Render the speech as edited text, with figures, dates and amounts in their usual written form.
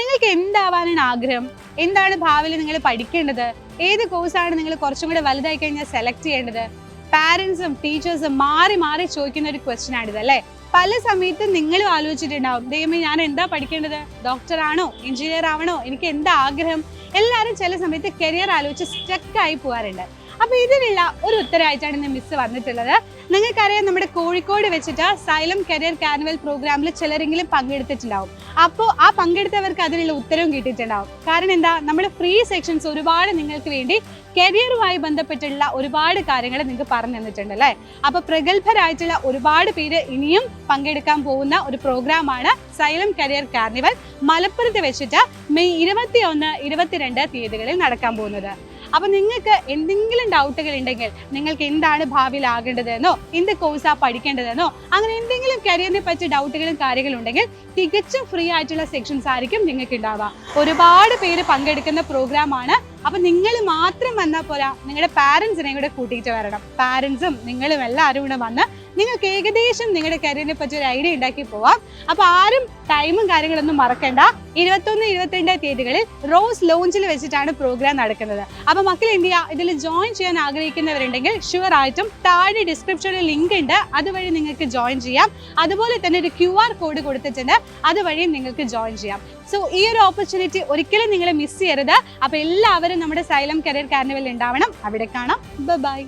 നിങ്ങൾക്ക് എന്താവാനാണ് ആഗ്രഹം? എന്താണ് ഭാവിയിൽ നിങ്ങൾ പഠിക്കേണ്ടത്? ഏത് കോഴ്സാണ് നിങ്ങൾ കുറച്ചും കൂടെ വലുതായി കഴിഞ്ഞാൽ സെലക്ട് ചെയ്യേണ്ടത്? പാരന്റ്സും ടീച്ചേഴ്സും മാറി മാറി ചോദിക്കുന്ന ഒരു ക്വസ്റ്റ്യൻ ആണിത് അല്ലേ? പല സമയത്തും നിങ്ങളും ആലോചിച്ചിട്ടുണ്ടാവും, ദൈവമേ ഞാൻ എന്താ പഠിക്കേണ്ടത്? ഡോക്ടർ ആണോ, എഞ്ചിനീയർ ആവണോ, എനിക്ക് എന്താ ആഗ്രഹം? എല്ലാവരും ചില സമയത്ത് കരിയർ ആലോചിച്ച് സ്റ്റക്കായി പോകാറുണ്ട്. അപ്പൊ ഇതിനുള്ള ഒരു ഉത്തരവായിട്ടാണ് ഇന്ന് മിസ് വന്നിട്ടുള്ളത്. നിങ്ങൾക്കറിയാം, നമ്മുടെ കോഴിക്കോട് വെച്ചിട്ട് സൈലം കരിയർ കാർണിവൽ പ്രോഗ്രാമിൽ ചിലരെങ്കിലും പങ്കെടുത്തിട്ടുണ്ടാവും. അപ്പോൾ ആ പങ്കെടുത്തവർക്ക് അതിനുള്ള ഉത്തരവും കിട്ടിയിട്ടുണ്ടാവും. കാരണം എന്താ, നമ്മുടെ ഫ്രീ സെക്ഷൻസ് ഒരുപാട് നിങ്ങൾക്ക് വേണ്ടി കരിയറുമായി ബന്ധപ്പെട്ടുള്ള ഒരുപാട് കാര്യങ്ങൾ നിങ്ങൾക്ക് പറഞ്ഞു തന്നിട്ടുണ്ട് അല്ലേ? അപ്പൊ പ്രഗത്ഭരായിട്ടുള്ള ഒരുപാട് പേര് ഇനിയും പങ്കെടുക്കാൻ പോകുന്ന ഒരു പ്രോഗ്രാമാണ് സൈലം കരിയർ കാർണിവൽ, മലപ്പുറത്ത് വെച്ചിട്ട് മെയ് 21, 22 തീയതികളിൽ നടക്കാൻ പോകുന്നത്. അപ്പൊ നിങ്ങൾക്ക് എന്തെങ്കിലും ഡൗട്ടുകൾ ഉണ്ടെങ്കിൽ, നിങ്ങൾക്ക് എന്താണ് ഭാവിയിൽ ആകേണ്ടതെന്നോ, എന്ത് കോഴ്സാ പഠിക്കേണ്ടതെന്നോ, അങ്ങനെ എന്തെങ്കിലും കരിയറിനെ പറ്റി ഡൗട്ടുകളും കാര്യങ്ങളും ഉണ്ടെങ്കിൽ തികച്ചും ഫ്രീ ആയിട്ടുള്ള സെക്ഷൻസ് ആയിരിക്കും നിങ്ങൾക്ക് ഉണ്ടാവുക. ഒരുപാട് പേര് പങ്കെടുക്കുന്ന പ്രോഗ്രാമാണ്. അപ്പൊ നിങ്ങൾ മാത്രം വന്നാൽ പോരാ, നിങ്ങളുടെ പാരന്റ്സിനെ കൂടെ കൂട്ടിയിട്ട് വരണം. പാരന്റ്സും നിങ്ങളും എല്ലാവരും കൂടെ വന്ന് നിങ്ങൾക്ക് ഏകദേശം നിങ്ങളുടെ കരിയറിനെ പറ്റി ഒരു ഐഡിയ ഉണ്ടാക്കി പോവാം. അപ്പൊ ആരും ടൈമും കാര്യങ്ങളൊന്നും മറക്കണ്ട. 21, 22 തീയതികളിൽ റോസ് ലോഞ്ചിൽ വെച്ചിട്ടാണ് പ്രോഗ്രാം നടക്കുന്നത്. അപ്പൊ മക്കൾ എന്ത് ചെയ്യുക, ഇതിൽ ജോയിൻ ചെയ്യാൻ ആഗ്രഹിക്കുന്നവരുണ്ടെങ്കിൽ ഷുവർ ആയിട്ടും താഴെ ഡിസ്ക്രിപ്ഷനിൽ ലിങ്ക് ഉണ്ട്, അതുവഴി നിങ്ങൾക്ക് ജോയിൻ ചെയ്യാം. അതുപോലെ തന്നെ ഒരു QR കോഡ് കൊടുത്തിട്ടുണ്ട്, അതുവഴി നിങ്ങൾക്ക് ജോയിൻ ചെയ്യാം. സോ ഈ ഒരു ഓപ്പർച്യൂണിറ്റി ഒരിക്കലും നിങ്ങൾ മിസ് ചെയ്യരുത്. അപ്പൊ എല്ലാവരും നമ്മുടെ സൈലം കരിയർ കാർണിവൽ ഉണ്ടാവണം. അവിടെ കാണാം. ബൈ.